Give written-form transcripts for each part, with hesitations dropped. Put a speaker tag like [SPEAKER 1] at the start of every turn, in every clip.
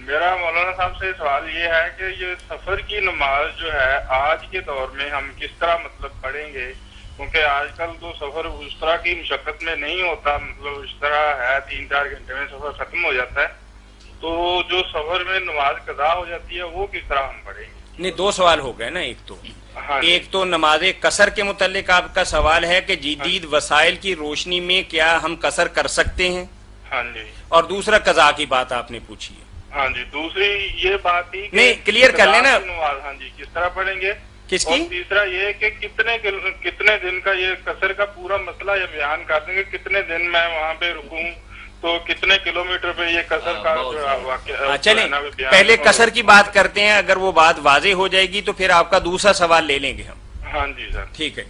[SPEAKER 1] میرا مولانا صاحب سے سوال یہ ہے کہ یہ سفر کی نماز جو ہے آج کے دور میں ہم کس طرح مطلب پڑھیں گے، کیونکہ آج کل تو سفر اس طرح کی مشقت میں نہیں ہوتا، مطلب اس طرح ہے 3-4 گھنٹے میں سفر ختم ہو جاتا ہے، تو جو سفر میں نماز قضا ہو جاتی ہے وہ کس طرح ہم پڑھیں گے؟
[SPEAKER 2] نہیں، دو سوال ہو گئے نا.
[SPEAKER 1] ہاں جی.
[SPEAKER 2] ایک تو نماز قصر کے متعلق آپ کا سوال ہے کہ جدید وسائل کی روشنی میں کیا ہم قصر کر سکتے ہیں،
[SPEAKER 1] ہاں جی.
[SPEAKER 2] اور دوسرا قضا کی بات آپ نے پوچھی ہے.
[SPEAKER 1] ہاں جی، دوسری یہ بات تھی کہ
[SPEAKER 2] نہیں، کلیئر کر لینا.
[SPEAKER 1] نماز ہاں جی کس طرح پڑھیں گے،
[SPEAKER 2] کس
[SPEAKER 1] اور
[SPEAKER 2] کی؟
[SPEAKER 1] تیسرا یہ کہ کتنے دن کا یہ قصر کا پورا مسئلہ یہ بیان کر دیں گے، کتنے دن میں وہاں پہ رکوں تو کتنے کلومیٹر پہ یہ قصر کا جو واقعہ.
[SPEAKER 2] چلیں پہلے قصر کی بات کرتے ہیں، اگر وہ بات واضح ہو جائے گی تو پھر آپ کا دوسرا سوال لے لیں گے ہم.
[SPEAKER 1] ہاں جی سر.
[SPEAKER 2] ٹھیک ہے.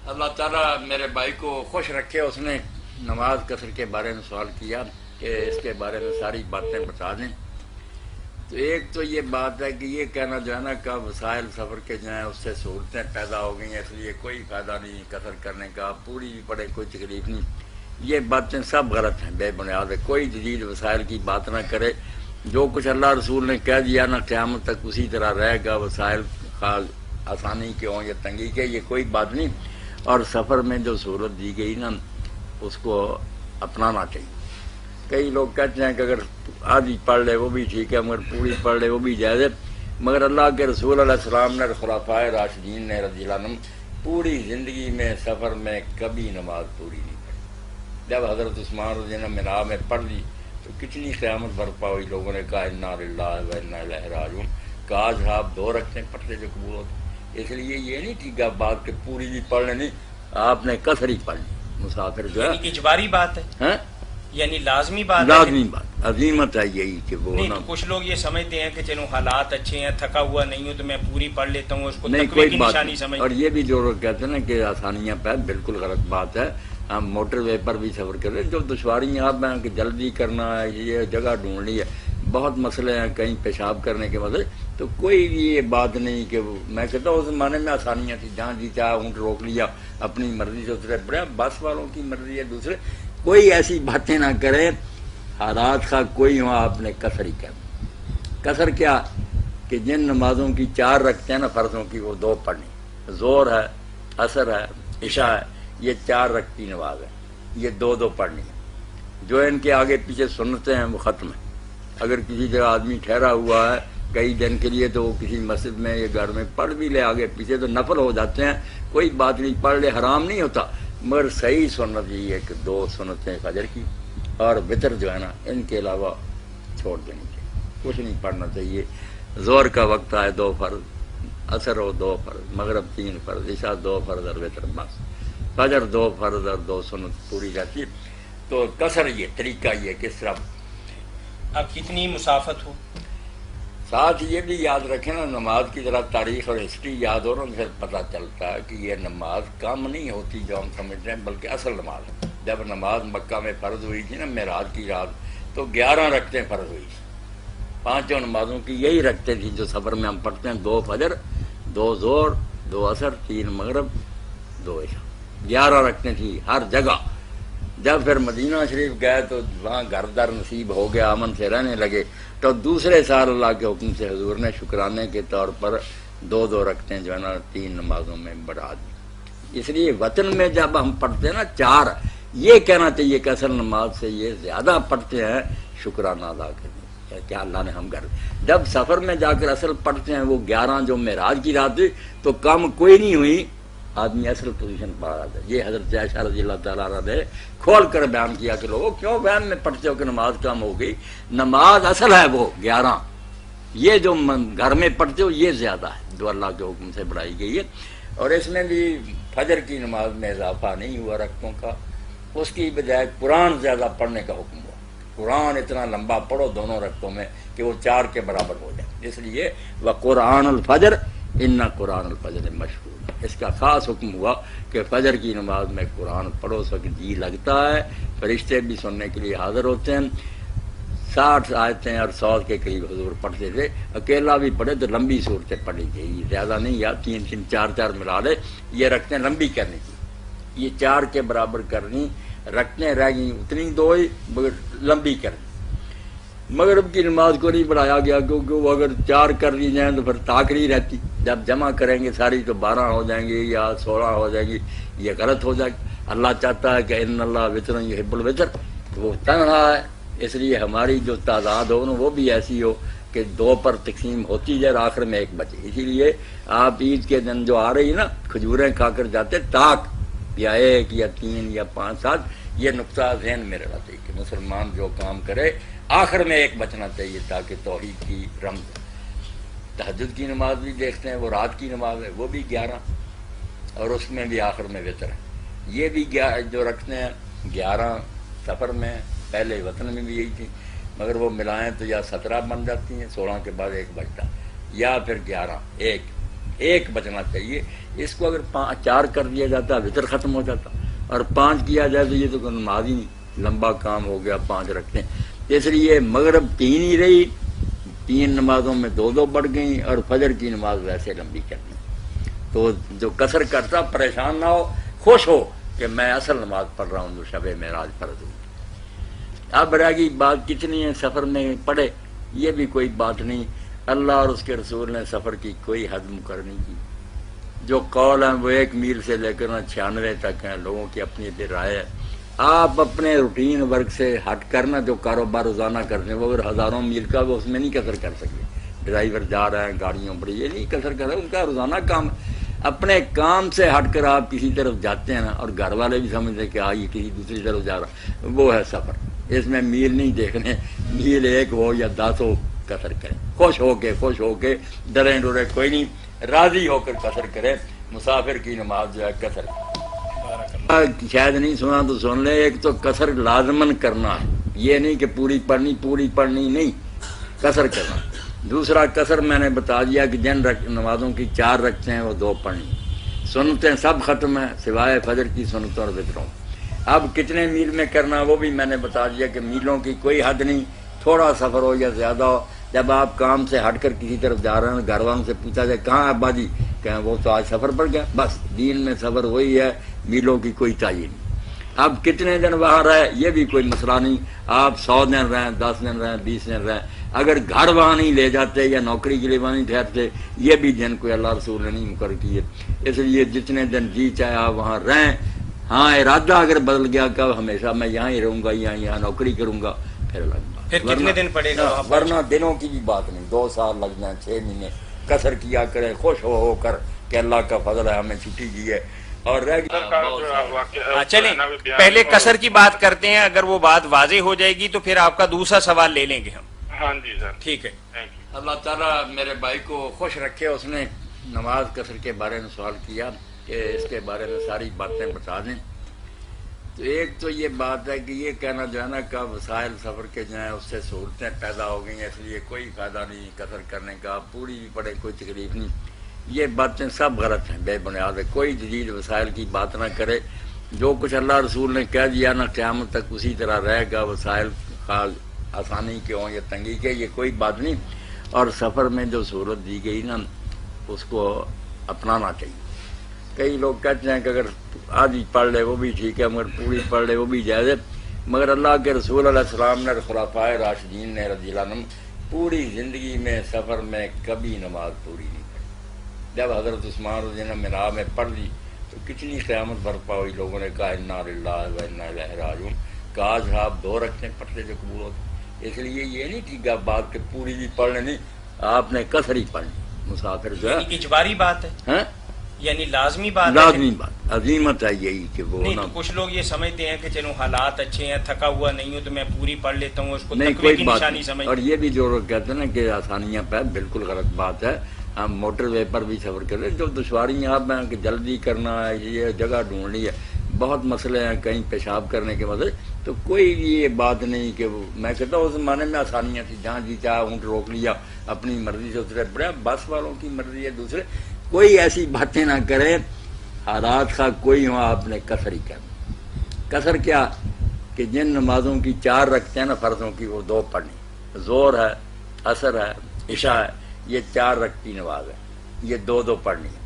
[SPEAKER 3] اللہ تعالیٰ میرے بھائی کو خوش رکھے، اس نے نماز قصر کے بارے میں سوال کیا کہ اس کے بارے میں ساری باتیں بتا دیں. تو ایک تو یہ بات ہے کہ یہ کہنا جو ہے نا کہ وسائل سفر کے جو ہیں اس سے سہولتیں پیدا ہو گئی ہیں اس لیے کوئی فائدہ نہیں قصر کرنے کا، پوری بھی پڑے کوئی تکلیف نہیں، یہ باتیں سب غلط ہیں، بے بنیاد ہے. کوئی جدید وسائل کی بات نہ کرے، جو کچھ اللہ رسول نے کہہ دیا نا قیامت تک اسی طرح رہے گا. وسائل خاص آسانی کے ہوں یا تنگی کے، یہ کوئی بات نہیں. اور سفر میں جو سہولت دی گئی نا اس کو اپنانا چاہیے. کئی لوگ کہتے ہیں کہ اگر آدھی پڑھ لے وہ بھی ٹھیک ہے، مگر پوری پڑھ لے وہ بھی جائز ہے. مگر اللہ کے رسول علیہ السلام نے، خلفائے راشدین نے رضی اللہ عنہم پوری زندگی میں سفر میں کبھی نماز پوری نہیں پڑھی. جب حضرت عثمان رضی اللہ عنہ مینا میں پڑھ لی تو کتنی قیامت برپا ہوئی. لوگوں نے کہا انا للہ و انا الیہ راجعون. کاش آپ 2 رکھتے پڑھتے جو قبول ہوتے. اس لیے یہ نہیں ٹھیک ہے بات کہ پوری بھی پڑھ لیں، نہیں، آپ نے قصر ہی پڑھ لی. مسافر جو ہے
[SPEAKER 2] اجباری بات ہے، یعنی لازمی بات ہے.
[SPEAKER 3] لازمی بات عظیمت ہے یہی کہ وہ
[SPEAKER 2] نہیں تو کچھ لوگ یہ سمجھتے ہیں کہ چلو حالات اچھے ہیں، تھکا ہوا نہیں ہوں تو میں پوری پڑھ لیتا ہوں، اس کو
[SPEAKER 3] نہیں
[SPEAKER 2] تقوی
[SPEAKER 3] کوئی
[SPEAKER 2] کی
[SPEAKER 3] بات
[SPEAKER 2] نشانی
[SPEAKER 3] نہیں.
[SPEAKER 2] سمجھ.
[SPEAKER 3] اور یہ بھی جو لوگ کہتے ہیں نا کہ آسانیاں پہ بالکل غلط بات ہے. ہم موٹر وے پر بھی سفر کر رہے ہیں، جو دشواریاں آپ ہیں کہ جلدی کرنا ہے، یہ جگہ ڈھونڈ لی ہے، بہت مسئلے ہیں، کہیں پیشاب کرنے کے مسئلے، تو کوئی بھی یہ بات نہیں کہ میں کہتا ہوں اس زمانے میں آسانیاں تھیں، جہاں جی چاہا اونٹ روک لیا اپنی مرضی سے اترے پڑے. بس والوں کی مرضی ہے دوسرے. کوئی ایسی باتیں نہ کریں، حالات کا کوئی ہو آپ نے قصر ہی کرنا. قصر کیا کہ جن نمازوں کی 4 رکھتے ہیں نا فرضوں کی، وہ 2 پڑھنی. زور ہے، عصر ہے، عشاء ہے، یہ 4 رکھتی نماز ہے، یہ 2 پڑھنی ہے. جو ان کے آگے پیچھے سنتے ہیں وہ ختم ہے. اگر کسی جگہ آدمی ٹھہرا ہوا ہے کئی دن کے لیے تو وہ کسی مسجد میں یا گھر میں پڑھ بھی لے آگے پیچھے تو نفل ہو جاتے ہیں، کوئی بات نہیں، پڑھ لے، حرام نہیں ہوتا. مگر صحیح سنت یہ ہے کہ 2 سنتیں فجر کی اور وطر جو ہے نا ان کے علاوہ چھوڑ دینی چاہیے، کچھ نہیں پڑھنا چاہیے. ظہر کا وقت آئے 2 فرض، عصر ہو 2 فرض، مغرب 3 فرض، عشاء 2 فرض اور وطر بس. فجر 2 فرض اور 2 سنت پوری جاتی ہے. تو قصر یہ طریقہ یہ کس طرح.
[SPEAKER 2] اب کتنی مسافت ہو.
[SPEAKER 3] ساتھ یہ بھی یاد رکھیں نا، نماز کی ذرا تاریخ اور ہسٹری یاد ہو نا پھر پتہ چلتا ہے کہ یہ نماز کم نہیں ہوتی جو ہم سمجھتے ہیں، بلکہ اصل نماز ہے. جب نماز مکہ میں فرض ہوئی تھی نا معراج کی رات، تو 11 رکعتیں فرض ہوئی تھی. 5 نمازوں کی یہی رکھتے تھی جو سفر میں ہم پڑھتے ہیں، 2 فجر، 2 ظہر، 2 عصر، 3 مغرب، 2 عشاء. 11 رکھتے تھی ہر جگہ. جب پھر مدینہ شریف گئے تو وہاں گھر در نصیب ہو گیا، امن سے رہنے لگے، تو دوسرے سال اللہ کے حکم سے حضور نے شکرانے کے طور پر 2 رکھتے جو ہے نا 3 نمازوں میں بڑھا دی. اس لیے وطن میں جب ہم پڑھتے ہیں نا 4، یہ کہنا چاہیے کہ اصل نماز سے یہ زیادہ پڑھتے ہیں شکرانہ ادا کرنے کیا اللہ نے ہم کر. جب سفر میں جا کر اصل پڑھتے ہیں وہ 11 جو معراج کی رات ہوئی تو کم کوئی نہیں ہوئی، آدمی اصل پوزیشن پا رہا تھا. یہ حضرت عائشہ رضی اللہ تعالیٰ عنہ نے کھول کر بیان کیا کہ لوگوں کیوں بیان میں پڑھتے ہو کہ نماز کم ہو گئی. نماز اصل ہے وہ 11، یہ جو گھر میں پڑھتے ہو یہ زیادہ ہے جو اللہ کے حکم سے بڑھائی گئی ہے. اور اس میں بھی فجر کی نماز میں اضافہ نہیں ہوا رکعتوں کا، اس کی بجائے قرآن زیادہ پڑھنے کا حکم ہوا. قرآن اتنا لمبا پڑھو دونوں رکعتوں میں کہ وہ 4 کے برابر ہو جائے. اس لیے وقرآن الفجر ان قرآن الفجر مشہور، اس کا خاص حکم ہوا کہ فجر کی نماز میں قرآن پڑھو. اس وقت جی لگتا ہے، فرشتے بھی سننے کے لیے حاضر ہوتے ہیں. 60 آیتیں اور 100 کے قریب حضور پڑھتے تھے. اکیلا بھی پڑھے تو لمبی صورتیں پڑھی گئی، زیادہ نہیں، یا 3 4 ملا لے. یہ رکھتے لمبی کرنی تھی، یہ 4 کے برابر کرنی، رکھتے رہ گئی اتنی 2 ہی مگر لمبی کرنی. مغرب کی نماز کو نہیں پڑھایا گیا کیونکہ وہ اگر 4 کر لی جائیں تو پھر طاق نہیں رہتی، جب جمع کریں گے ساری تو 12 ہو جائیں گی یا 16 ہو جائیں گی، یہ غلط ہو جائے گی۔ اللہ چاہتا ہے کہ ان اللہ وطر یحب الوطر، وہ تنہا ہے، اس لیے ہماری جو تعداد ہو وہ بھی ایسی ہو کہ 2 پر تقسیم ہوتی جائے اور آخر میں 1 بچے۔ اسی لیے آپ عید کے دن جو آ رہی ہے نا کھجوریں کھا کر جاتے طاق یا 1 یا 3 یا 5 7، یہ نقطہ ذہن میں رہنا چاہیے کہ مسلمان جو کام کرے آخر میں 1 بچنا چاہیے تاکہ توحید کی رمز۔ تہجد کی نماز بھی دیکھتے ہیں، وہ رات کی نماز ہے، وہ بھی 11 اور اس میں بھی آخر میں وطر ہے۔ یہ بھی جو رکھتے ہیں 11 سفر میں، پہلے وطن میں بھی یہی تھی، مگر وہ ملائیں تو یا 17 بن جاتی ہیں، 16 کے بعد 1 بچتا، یا پھر 11 ایک بچنا چاہیے۔ اس کو اگر 4 کر دیا جاتا وطر ختم ہو جاتا، اور 5 کیا جائے تو یہ تو نماز ہی نہیں، لمبا کام ہو گیا 5 رکھتے ہیں۔ اس لیے مغرب 3 ہی رہی، 3 نمازوں میں 2 بڑھ گئیں، اور فجر کی نماز ویسے لمبی کرنی۔ تو جو قصر کرتا پریشان نہ ہو، خوش ہو کہ میں اصل نماز پڑھ رہا ہوں جو شب معراج فرض ہوئی۔ اب رہ گئی بات کتنی ہے سفر میں پڑھے، یہ بھی کوئی بات نہیں، اللہ اور اس کے رسول نے سفر کی کوئی حد مقرر نہیں کی۔ جو قول ہیں وہ 1 میل سے لے کر 96 تک ہیں، لوگوں کی اپنی اپنی رائے ہے۔ آپ اپنے روٹین ورک سے ہٹ کرنا جو کاروبار روزانہ کرتے ہیں، وہ اگر ہزاروں میل کا وہ اس میں نہیں قصر کر سکتے۔ ڈرائیور جا رہے ہیں گاڑیوں پر، یہ نہیں قصر کر رہے، ان کا روزانہ کام ہے۔ اپنے کام سے ہٹ کر آپ کسی طرف جاتے ہیں نا، اور گھر والے بھی سمجھتے ہیں کہ یہ کسی دوسری طرف جا رہا، وہ ہے سفر۔ اس میں میل نہیں دیکھنے، میل 1 ہو یا 10 ہو، قصر کریں، خوش ہو کے ڈریں ڈرے کوئی نہیں، راضی ہو کر قصر کریں۔ مسافر کی نماز جو ہے قصر، شاید نہیں سنا تو سن لیں، ایک تو قصر لازمن کرنا ہے، یہ نہیں کہ پوری پڑھنی نہیں، قصر کرنا۔ دوسرا قصر میں نے بتا دیا کہ جن نمازوں کی 4 رکھتے ہیں وہ 2 پڑھنی، سنتیں سب ختم ہیں سوائے فجر کی سنتوں اور وطروں۔ اب کتنے میل میں کرنا وہ بھی میں نے بتا دیا کہ میلوں کی کوئی حد نہیں، تھوڑا سفر ہو یا زیادہ ہو۔ جب آپ کام سے ہٹ کر کسی طرف جا رہے ہیں، گھر والوں سے پوچھا جائے کہاں ابا جی، کہیں وہ تو آج سفر پڑ گیا، بس دین میں سفر وہی ہے، میلوں کی کوئی تعین نہیں۔ اب کتنے دن وہاں رہے یہ بھی کوئی مسئلہ نہیں، آپ 100 دن رہیں، 10 دن رہیں، 20 دن رہیں، اگر گھر وہاں نہیں لے جاتے یا نوکری کے لیے وہاں نہیں ٹھہرتے، یہ بھی دن کوئی اللہ رسول نے نہیں مقرر کیے۔ اس لیے جتنے دن جی چاہے آپ وہاں رہیں، ہاں ارادہ اگر بدل گیا کہ ہمیشہ میں یہاں ہی رہوں گا یا یہاں نوکری کروں گا، پھر الگ بات۔
[SPEAKER 2] پھر کتنے دن پڑے گا؟
[SPEAKER 3] ورنہ دنوں کی بھی بات نہیں، 2 سال لگ جائیں، 6 مہینے، قصر کیا کریں خوش ہو کر کہ اللہ کا فضل ہے ہمیں چھٹی دی ہے۔ اور رہ
[SPEAKER 2] چلیں پہلے قصر کی بات کرتے ہیں، اگر وہ بات واضح ہو جائے گی تو پھر آپ کا دوسرا سوال لے لیں گے ہم۔
[SPEAKER 1] ہاں جی سر،
[SPEAKER 2] ٹھیک ہے۔
[SPEAKER 3] اللہ تعالیٰ میرے بھائی کو خوش رکھے، اس نے نماز قصر کے بارے میں سوال کیا کہ اس کے بارے میں ساری باتیں بتا دیں۔ تو ایک تو یہ بات ہے کہ یہ کہنا جو ہے نا کہ وسائل سفر کے جو ہیں اس سے سہولتیں پیدا ہو گئی ہیں، اس لیے کوئی فائدہ نہیں قصر کرنے کا، پوری بھی پڑے کوئی تکلیف نہیں، یہ باتیں سب غلط ہیں، بے بنیاد ہے۔ کوئی جدید وسائل کی بات نہ کرے، جو کچھ اللہ رسول نے کہہ دیا نا قیامت تک اسی طرح رہے گا، وسائل خاص آسانی کے ہوں یا تنگی کے، یہ کوئی بات نہیں۔ اور سفر میں جو سہولت دی گئی نا اس کو اپنانا چاہیے۔ کئی لوگ کہتے ہیں کہ اگر آدھی پڑھ لے وہ بھی ٹھیک ہے، مگر پوری پڑھ لے وہ بھی جائز ہے، مگر اللہ کے رسول علیہ السلام نے، خلفائے راشدین نے رضی اللہ عنہم پوری زندگی میں سفر میں کبھی نماز پوری نہیں پڑھی۔ جب حضرت عثمان رضی اللہ عنہ مناب میں پڑھ لی تو کتنی قیامت برپا ہوئی، لوگوں نے کہا انا للہ و انا الیہ راجعون، کاش آپ 2 رکھتے پڑھتے جو قبول ہوتے۔ اس لیے یہ نہیں ٹھیک ہے بات کہ پوری بھی پڑھ لیں، آپ نے قصر ہی پڑھنی۔ مسافر جو ہے
[SPEAKER 2] اجباری بات ہے، یعنی لازمی بات ہے،
[SPEAKER 3] لازمی بات، عظیمت ہے یہی کہ وہ
[SPEAKER 2] نہیں۔ تو کچھ لوگ یہ سمجھتے ہیں کہ چلو حالات اچھے ہیں، تھکا ہوا نہیں ہوں تو میں پوری پڑھ لیتا ہوں، اس کو
[SPEAKER 3] نہیں
[SPEAKER 2] تقوی کی
[SPEAKER 3] کوئی بات
[SPEAKER 2] نشانی
[SPEAKER 3] نہیں۔
[SPEAKER 2] سمجھ۔
[SPEAKER 3] اور یہ بھی جو لوگ کہتے ہیں نا کہ آسانیاں پہ، بالکل غلط بات ہے۔ ہم موٹر وے پر بھی سفر کر رہے ہیں، جو دشواریاں آپ ہیں کہ جلدی کرنا ہے، یہ جگہ ڈھونڈنی ہے، بہت مسئلے ہیں، کہیں پیشاب کرنے کے مسئلے، تو کوئی یہ بات نہیں کہ میں کہتا ہوں اس زمانے میں آسانیاں تھیں، جہاں جی چاہا اونٹ روک لیا، اپنی مرضی سے اترے پڑے، بس والوں کی مرضی ہے دوسرے، کوئی ایسی باتیں نہ کریں، حالات کا کوئی ہو آپ نے قصر ہی کرنا۔ قصر کیا کہ جن نمازوں کی 4 رکھتے ہیں نا فرضوں کی، وہ 2 پڑھنی، ظہر ہے، عصر ہے، عشاء ہے، یہ 4 رکعتی نماز ہے، یہ 2 پڑھنی ہے۔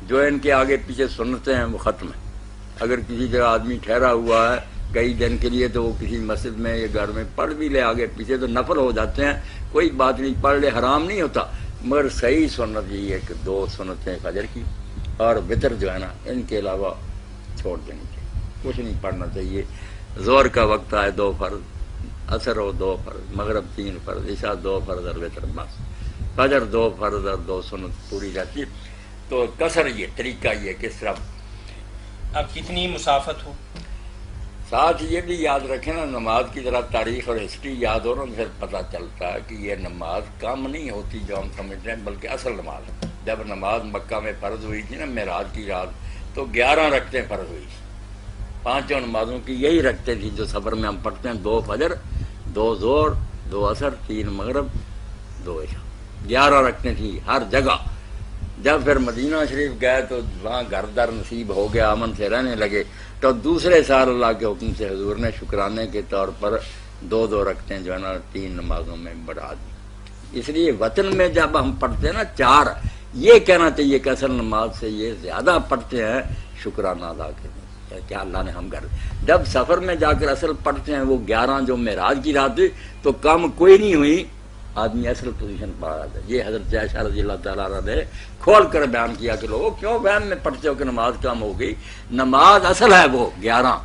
[SPEAKER 3] جو ان کے آگے پیچھے سنتے ہیں وہ ختم ہے۔ اگر کسی جگہ آدمی ٹھہرا ہوا ہے کئی دن کے لیے تو وہ کسی مسجد میں یا گھر میں پڑھ بھی لے، آگے پیچھے تو نفل ہو جاتے ہیں، کوئی بات نہیں، پڑھ لے، حرام نہیں ہوتا، مگر صحیح سنت یہ ہے کہ 2 سنتیں فجر کی اور وتر جو ہے نا ان کے علاوہ چھوڑ دینی چاہیے، کچھ نہیں پڑھنا چاہیے۔ ظہر کا وقت آئے 2 فرض، عصر ہو 2 فرض، مغرب 3 فرض، عشاء 2 فرض اور وتر بس، فجر 2 فرض اور 2 سنت پوری رہتی ہے۔ تو قصر یہ طریقہ یہ کس طرح
[SPEAKER 2] اب کتنی مسافت ہو؟
[SPEAKER 3] ساتھ یہ بھی یاد رکھیں نا، نماز کی ذرا تاریخ اور ہسٹری یاد ہو نا، پھر پتہ چلتا ہے کہ یہ نماز کم نہیں ہوتی جو ہم سمجھتے ہیں، بلکہ اصل نماز ہے۔ جب نماز مکہ میں فرض ہوئی تھی نا معراج کی رات، تو 11 رکعتیں فرض ہوئی تھی، 5 نمازوں کی یہی رکھتے تھی جو سفر میں ہم پڑھتے ہیں، 2 فجر، 2 ظہر، 2 عصر، 3 مغرب، 2 عشاء، 11 رکھتے تھی ہر جگہ۔ جب پھر مدینہ شریف گئے تو وہاں گھر در نصیب ہو گیا، امن سے رہنے لگے، تو دوسرے سال اللہ کے حکم سے حضور نے شکرانے کے طور پر 2 رکعتیں جو ہے نا 3 نمازوں میں بڑھا دی۔ اس لیے وطن میں جب ہم پڑھتے ہیں نا 4، یہ کہنا چاہیے کہ اصل نماز سے یہ زیادہ پڑھتے ہیں شکرانہ ادا کرتے کیا اللہ نے ہم کر۔ جب سفر میں جا کر اصل پڑھتے ہیں وہ 11 جو معراج کی رات ہوئی تو کم کوئی نہیں ہوئی، آدمی اصل پوزیشن پا رہا تھا۔ یہ حضرت عائشہ رضی اللہ تعالیٰ عنہا نے کھول کر بیان کیا کہ لوگوں کیوں وہم میں پڑھتے ہو کہ نماز کم ہو گئی، نماز اصل ہے وہ 11،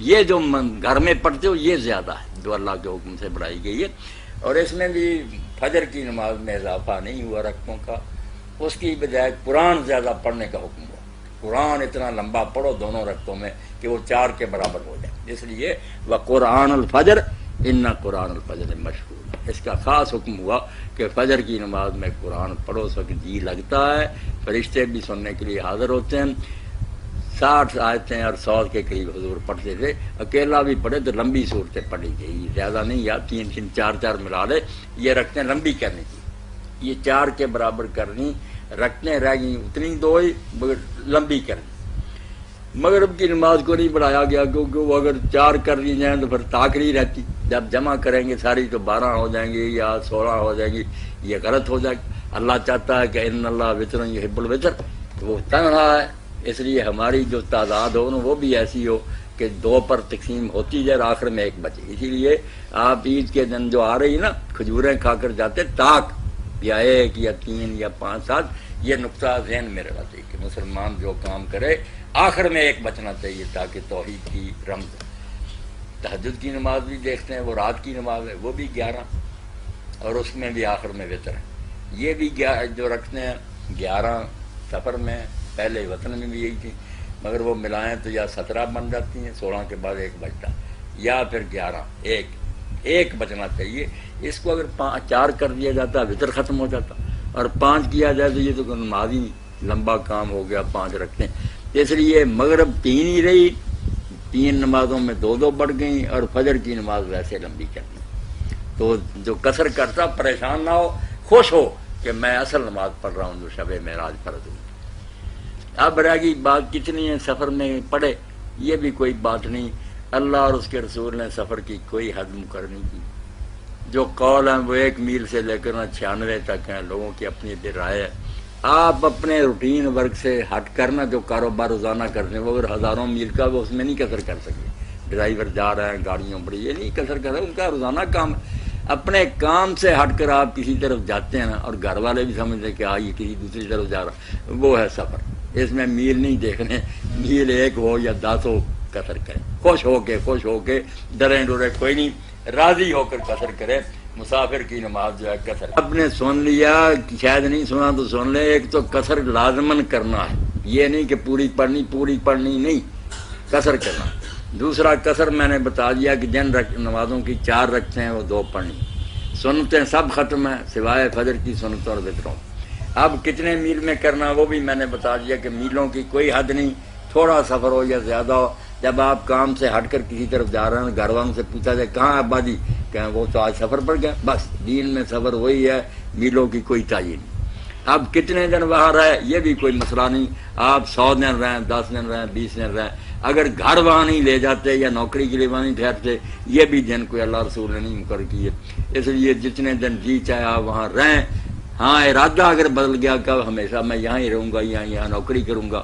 [SPEAKER 3] یہ جو گھر میں پڑھتے ہو یہ زیادہ ہے جو اللہ کے حکم سے بڑھائی گئی ہے۔ اور اس میں بھی فجر کی نماز میں اضافہ نہیں ہوا رکعتوں کا، اس کی بجائے قرآن زیادہ پڑھنے کا حکم ہوا، قرآن اتنا لمبا پڑھو دونوں رکعتوں میں کہ وہ 4 کے برابر ہو جائے، اس لیے وقرآن الفجر ان قرآن الفجر مشہور، اس کا خاص حکم ہوا کہ فجر کی نماز میں قرآن پڑھو، اس وقت جی لگتا ہے، فرشتے بھی سننے کے لیے حاضر ہوتے ہیں۔ 60 آیتیں اور 100 کے قریب حضور پڑھتے تھے، اکیلا بھی پڑھے تو لمبی صورتیں پڑھی گئی، زیادہ نہیں، یا 3 4 ملا لے، یہ رکھتے لمبی کرنی تھی، یہ 4 کے برابر کرنی، رکھتے رہ گئی اتنی 2 ہی مگر لمبی کرنی۔ مغرب کی نماز کو نہیں بڑھایا گیا کیونکہ وہ اگر 4 کر لی جائیں تو پھر تاخیر رہتی، جب جمع کریں گے ساری تو 12 ہو جائیں گی یا 16 ہو جائیں گی، یہ غلط ہو جائے گا۔ اللہ چاہتا ہے کہ ان اللہ وطر یحب الوطر، وہ تنہا ہے، اس لیے ہماری جو تعداد ہو وہ بھی ایسی ہو کہ 2 پر تقسیم ہوتی جائے اور آخر میں 1 بچے۔ اسی لیے آپ عید کے دن جو آ رہی نا کھجوریں کھا کر جاتے تاک، یا 1 یا 3 یا 5 7، یہ نقطہ ذہن میں رہنا چاہیے کہ مسلمان جو کام کرے آخر میں 1 بچنا چاہیے تاکہ توحید کی رمز۔ تہجد کی نماز بھی دیکھتے ہیں، وہ رات کی نماز ہے، وہ بھی 11 اور اس میں بھی آخر میں وتر ہے، یہ بھی جو رکھتے ہیں 11 سفر میں، پہلے وطن میں بھی یہی تھی، مگر وہ ملائیں تو یا 17 بن جاتی ہیں، 16 کے بعد 1 بچتا، یا پھر 11 ایک بچنا چاہیے۔ اس کو اگر 4 کر دیا جاتا وتر ختم ہو جاتا، اور 5 کیا جائے تو یہ تو نماز ہی لمبا کام ہو گیا، 5 رکھتے ہیں۔ اس لیے مغرب 3 ہی رہی، 3 نمازوں میں 2 بڑھ گئیں، اور فجر کی نماز ویسے لمبی کرنی۔ تو جو قصر کرتا پریشان نہ ہو، خوش ہو کہ میں اصل نماز پڑھ رہا ہوں جو شب معراج فرض ہوئی۔ اب رہ گئی بات کتنی ہے سفر میں پڑھے، یہ بھی کوئی بات نہیں، اللہ اور اس کے رسول نے سفر کی کوئی حد مقرر نہیں کی۔ جو قول ہیں وہ 1 میل سے لے کر 96 تک ہیں، لوگوں کی اپنی رائے ہے۔ آپ اپنے روٹین ورک سے ہٹ کرنا جو کاروبار روزانہ کرتے ہیں، وہ اگر ہزاروں میل کا وہ اس میں نہیں قصر کر سکتے، ڈرائیور جا رہے ہیں گاڑیوں بڑی، یہ نہیں قصر کر رہے، ان کا روزانہ کام ہے۔ اپنے کام سے ہٹ کر آپ کسی طرف جاتے ہیں نا، اور گھر والے بھی سمجھتے ہیں کہ یہ کسی دوسری طرف جا رہا، وہ ہے سفر۔ اس میں میل نہیں دیکھنے، میل 1 ہو یا 10 ہو قصر کریں، خوش ہو کے ڈریں ڈرے کوئی نہیں، راضی ہو کر قصر کرے۔ مسافر کی نماز جو ہے قصر، آپ نے سن لیا، شاید نہیں سنا تو سن لے، ایک تو قصر لازماً کرنا ہے، یہ نہیں کہ پوری پڑھنی نہیں، قصر کرنا۔ دوسرا قصر میں نے بتا دیا کہ جن نمازوں کی 4 رکھتے ہیں وہ 2 پڑھنی، سنتیں سب ختم ہیں سوائے فجر کی سنت اور وتروں۔ اب کتنے میل میں کرنا وہ بھی میں نے بتا دیا کہ میلوں کی کوئی حد نہیں، تھوڑا سفر ہو یا زیادہ ہو۔ جب آپ کام سے ہٹ کر کسی طرف جا رہے ہیں، گھر والوں سے پوچھا جائے کہاں ابا جی، کہیں وہ تو آج سفر پر گئے، بس دین میں سفر وہی ہے، میلوں کی کوئی تعین نہیں۔ اب کتنے دن وہاں رہے یہ بھی کوئی مسئلہ نہیں، آپ 100 دن رہیں، 10 دن رہیں، 20 دن رہیں، اگر گھر وہاں نہیں لے جاتے یا نوکری کے لیے وہاں نہیں ٹھہرتے، یہ بھی دن کوئی اللہ رسول نے نہیں مقرر کیے۔ اس لیے جتنے دن جی چاہے آپ وہاں رہیں، ہاں ارادہ اگر بدل گیا کہ ہمیشہ میں یہاں ہی رہوں گا یا یہاں نوکری کروں گا،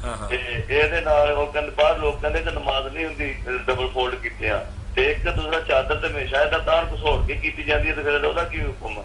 [SPEAKER 4] ਇਹਦੇ ਨਾਲ ਉਹ ਕਹਿੰਦੇ ਬਾਹਰ ਲੋਕ ਕਹਿੰਦੇ ਕਿ ਨਮਾਜ਼ ਨਹੀਂ ਹੁੰਦੀ ਡਬਲ ਫੋਲਡ ਕੀਤੇ ਆ ਤੇ ਇੱਕ ਦੂਸਰਾ ਚਾਦਰ ਤੇ ਹਮੇਸ਼ਾ ਇਹਦਾ ਤਾਰ ਘਸੋੜ ਕੇ ਕੀਤੀ ਜਾਂਦੀ ਹੈ ਤੇ ਫਿਰ ਉਹਦਾ ਕੀ ਹੁਕਮ ਹੈ?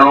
[SPEAKER 3] 9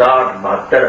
[SPEAKER 3] 60 72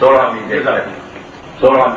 [SPEAKER 3] 16